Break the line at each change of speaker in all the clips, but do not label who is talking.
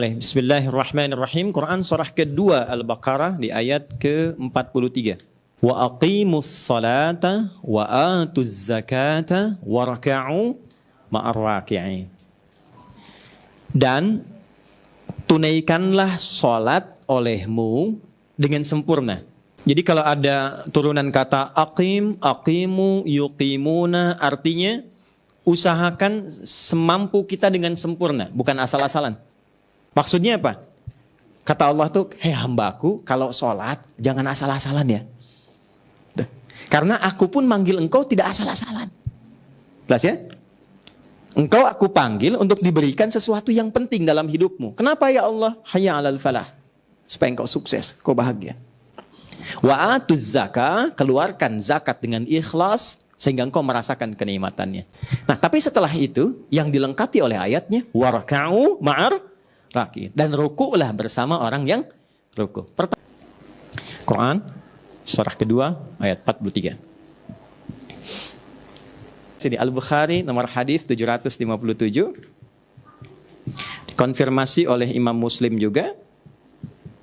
Bismillahirrahmanirrahim. Quran surah kedua Al-Baqarah di ayat ke-43. Wa aqimus salata wa atuz zakata warka'u ma'ar raki'in. Dan tunaikanlah salat olehmu dengan sempurna. Jadi kalau ada turunan kata aqim, aqimu, yuqimuna, artinya usahakan semampu kita dengan sempurna, bukan asal-asalan. Maksudnya apa? Kata Allah tuh, hei hambaku, kalau sholat jangan asal-asalan ya. Karena aku pun manggil engkau tidak asal-asalan. Jelas ya? Engkau aku panggil untuk diberikan sesuatu yang penting dalam hidupmu. Kenapa ya Allah? Hayya 'alal falah. Supaya engkau sukses, kau bahagia. Wa atuz zakah, keluarkan zakat dengan ikhlas sehingga engkau merasakan kenikmatannya. Nah, tapi setelah itu yang dilengkapi oleh ayatnya warka'u ma'ar raki'in, dan ruku'lah bersama orang yang ruku'. Quran surah kedua ayat 43. Sini Al-Bukhari nomor hadis 757. Dikonfirmasi oleh Imam Muslim juga.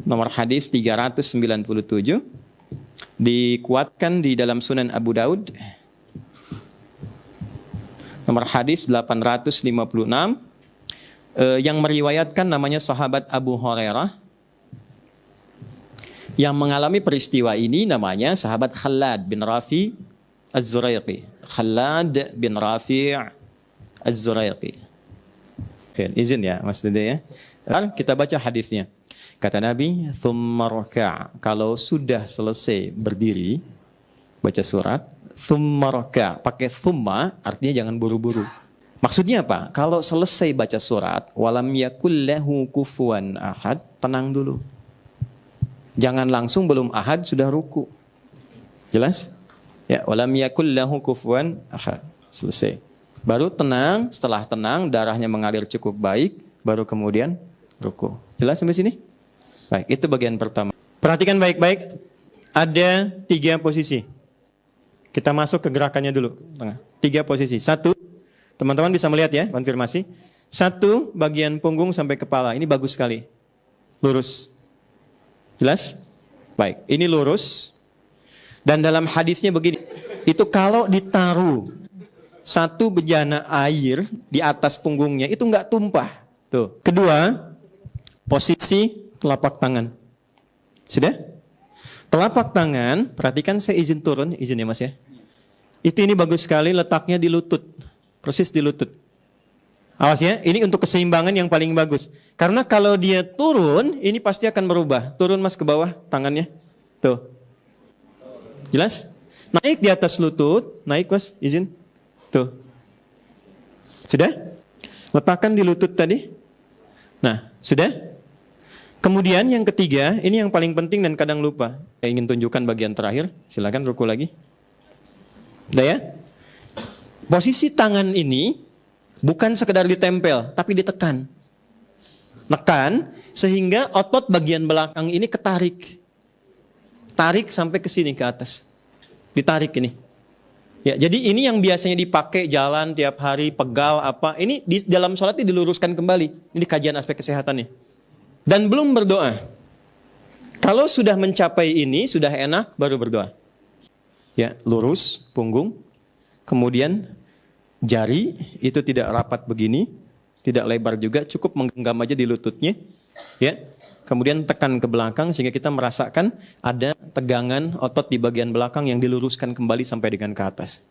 Nomor hadis 397. Dikuatkan di dalam Sunan Abu Daud. Nomor hadis 856. Yang meriwayatkan namanya sahabat Abu Hurairah. Yang mengalami peristiwa ini namanya sahabat Khalad bin Rafi Az-Zuraiqi. Khalad bin Rafi Az-Zuraiqi. Izin ya Mas Dede ya. Kita baca hadisnya. Kata Nabi, "Tsumma raka'." Kalau sudah selesai berdiri baca surat, "Tsumma raka'." Pakai tsumma artinya jangan buru-buru. Maksudnya apa? Kalau selesai baca surat, walam yakul lahu kufuwan ahad, tenang dulu. Jangan langsung belum ahad sudah ruku. Jelas? Ya, walam yakul lahu kufuwan ahad. Selesai. Baru tenang, setelah tenang darahnya mengalir cukup baik, baru kemudian ruku. Jelas sampai sini? Baik, itu bagian pertama. Perhatikan baik-baik. Ada 3 posisi. Kita masuk ke gerakannya dulu. 3 posisi. 1, teman-teman bisa melihat ya, konfirmasi. 1, bagian punggung sampai kepala. Ini bagus sekali. Lurus. Jelas? Baik, ini lurus. Dan dalam hadisnya begini. Itu kalau ditaruh 1 bejana air di atas punggungnya, itu enggak tumpah. Tuh. Kedua, posisi telapak tangan. Sudah? Telapak tangan, perhatikan saya izin turun, izin ya Mas ya. Ini bagus sekali letaknya di lutut. Persis di lutut. Awas ya, ini untuk keseimbangan yang paling bagus. Karena kalau dia turun, ini pasti akan berubah. Turun Mas ke bawah tangannya. Tuh. Jelas? Naik di atas lutut, naik Mas, izin. Tuh. Sudah? Letakkan di lutut tadi. Nah, sudah? Kemudian yang ketiga, ini yang paling penting dan kadang lupa. Saya ingin tunjukkan bagian terakhir. Silakan ruku lagi. Udah ya? Posisi tangan ini bukan sekedar ditempel, tapi ditekan. Nekan sehingga otot bagian belakang ini ketarik. Tarik sampai ke sini ke atas. Ditarik ini. Ya, jadi ini yang biasanya dipakai jalan tiap hari, pegal apa. Ini di dalam sholat ini diluruskan kembali. Ini kajian aspek kesehatannya. Dan belum berdoa. Kalau sudah mencapai ini, sudah enak, baru berdoa. Ya, lurus punggung. Kemudian jari itu tidak rapat begini, tidak lebar juga, cukup menggenggam aja di lututnya. Ya. Kemudian tekan ke belakang sehingga kita merasakan ada tegangan otot di bagian belakang yang diluruskan kembali sampai dengan ke atas.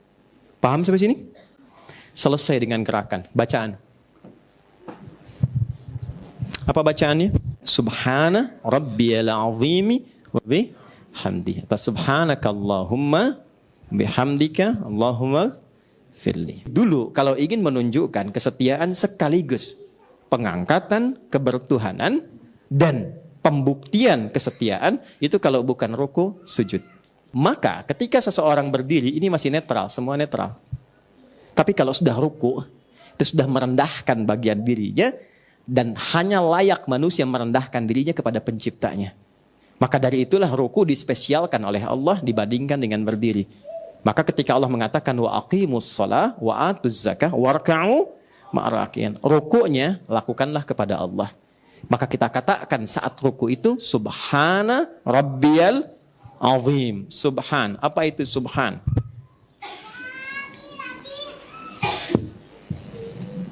Paham sampai sini? Selesai dengan gerakan. Bacaan. Apa bacaannya? Subhana rabbiyal azimi wa bihamdi. Atau subhanakallahumma bihamdika Allahumma firli. Dulu kalau ingin menunjukkan kesetiaan sekaligus pengangkatan kebertuhanan dan pembuktian kesetiaan, itu kalau bukan ruku, sujud. Maka ketika seseorang berdiri, ini masih netral, semua netral. Tapi kalau sudah ruku, itu sudah merendahkan bagian dirinya, dan hanya layak manusia merendahkan dirinya kepada penciptanya. Maka dari itulah ruku dispesialkan oleh Allah dibandingkan dengan berdiri. Maka ketika Allah mengatakan wa aqimus shalah wa atuz zakah warka'u ma'ar raki'in, rukuknya lakukanlah kepada Allah Maka kita katakan saat ruku itu subhana rabbiyal azim. Subhan. Apa itu subhan?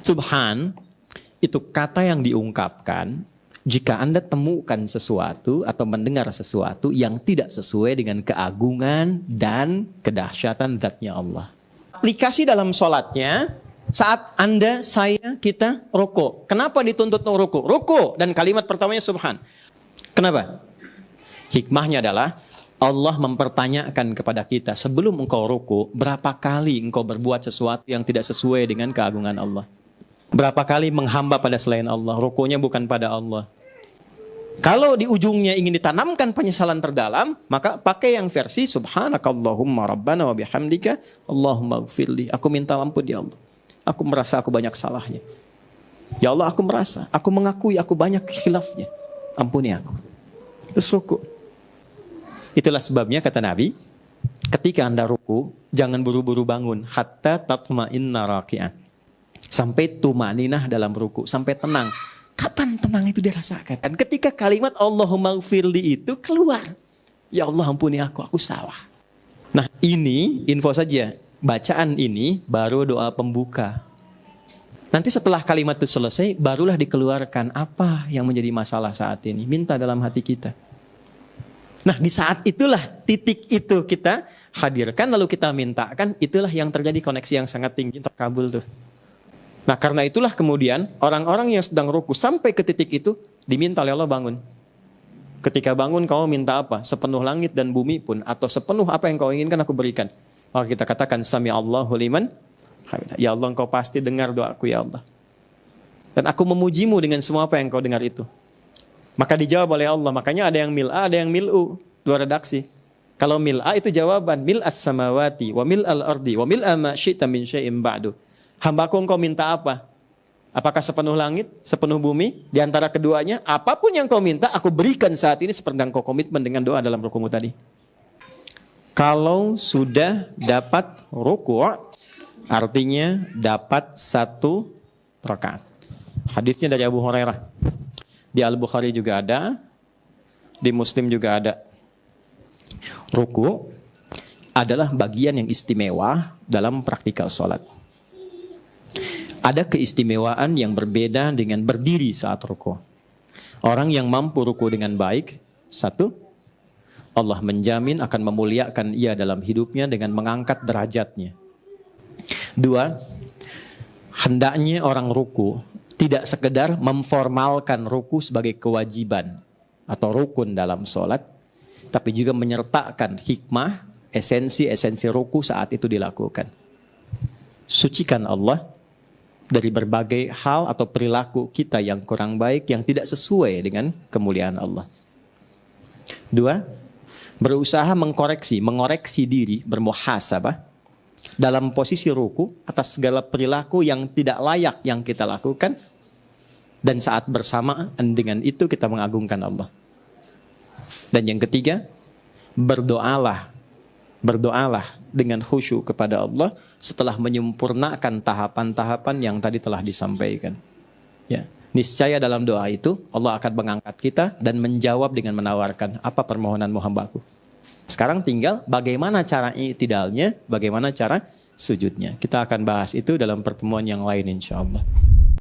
Subhan itu kata yang diungkapkan jika Anda temukan sesuatu atau mendengar sesuatu yang tidak sesuai dengan keagungan dan kedahsyatan zatnya Allah. Aplikasi dalam sholatnya, saat Anda, saya, kita ruku. Kenapa dituntut ruku? Ruku dan kalimat pertamanya subhan. Kenapa? Hikmahnya adalah Allah mempertanyakan kepada kita sebelum engkau ruku, berapa kali engkau berbuat sesuatu yang tidak sesuai dengan keagungan Allah? Berapa kali menghamba pada selain Allah? Rukunya bukan pada Allah. Kalau di ujungnya ingin ditanamkan penyesalan terdalam, maka pakai yang versi subhanakallahumma rabbana wa bihamdika Allahumma gfirli. Aku minta ampun ya Allah. Aku merasa aku banyak salahnya. Ya Allah, aku merasa, aku mengakui aku banyak khilafnya. Ampuni aku. Terus ruku. Itulah sebabnya kata Nabi, ketika Anda ruku, jangan buru-buru bangun hatta tatma'inna raki'an. Sampai tumaninah dalam ruku, sampai tenang. Kapan tenang itu dirasakan? Dan ketika kalimat Allahumma gfirli itu keluar. Ya Allah, ampuni aku salah. Nah, ini info saja. Bacaan ini baru doa pembuka. Nanti setelah kalimat itu selesai, barulah dikeluarkan apa yang menjadi masalah saat ini. Minta dalam hati kita. Nah, di saat itulah, titik itu kita hadirkan, lalu kita mintakan, itulah yang terjadi koneksi yang sangat tinggi, terkabul tuh. Nah, karena itulah kemudian orang-orang yang sedang ruku sampai ke titik itu diminta oleh Allah bangun. Ketika bangun kamu minta apa? Sepenuh langit dan bumi pun atau sepenuh apa yang kau inginkan aku berikan. Maka kita katakan sami Allahu liman hamidah. Ya Allah, engkau pasti dengar doaku ya Allah. Dan aku memujimu dengan semua apa yang kau dengar itu. Maka dijawab oleh Allah. Makanya ada yang mil'a, ada yang mil'u. Dua redaksi. Kalau mil'a itu jawaban mil'as samawati wa mil'al ardi wa mil'a ma syi'ta min syai'in ba'du. Hambaku engkau minta apa? Apakah sepenuh langit, sepenuh bumi? Di antara keduanya, apapun yang kau minta, aku berikan saat ini seperti yang kau komitmen dengan doa dalam rukumu tadi. Kalau sudah dapat ruku', artinya dapat 1 rakaat. Hadisnya dari Abu Hurairah. Di Al-Bukhari juga ada, di Muslim juga ada. Ruku' adalah bagian yang istimewa dalam praktikal sholat. Ada keistimewaan yang berbeda dengan berdiri saat ruku. Orang yang mampu ruku dengan baik, 1, Allah menjamin akan memuliakan ia dalam hidupnya dengan mengangkat derajatnya. 2, hendaknya orang ruku tidak sekedar memformalkan ruku sebagai kewajiban atau rukun dalam sholat, tapi juga menyertakan hikmah, esensi ruku saat itu dilakukan. Sucikan Allah dari berbagai hal atau perilaku kita yang kurang baik, yang tidak sesuai dengan kemuliaan Allah. 2, berusaha mengoreksi diri, bermuhasabah dalam posisi ruku atas segala perilaku yang tidak layak yang kita lakukan, dan saat bersamaan dengan itu kita mengagungkan Allah. Dan yang ketiga, berdoalah dengan khusyuk kepada Allah setelah menyempurnakan tahapan-tahapan yang tadi telah disampaikan. Ya, niscaya dalam doa itu Allah akan mengangkat kita dan menjawab dengan menawarkan apa permohonanmu hambaku. Sekarang tinggal bagaimana cara i'tidalnya, bagaimana cara sujudnya. Kita akan bahas itu dalam pertemuan yang lain insya Allah.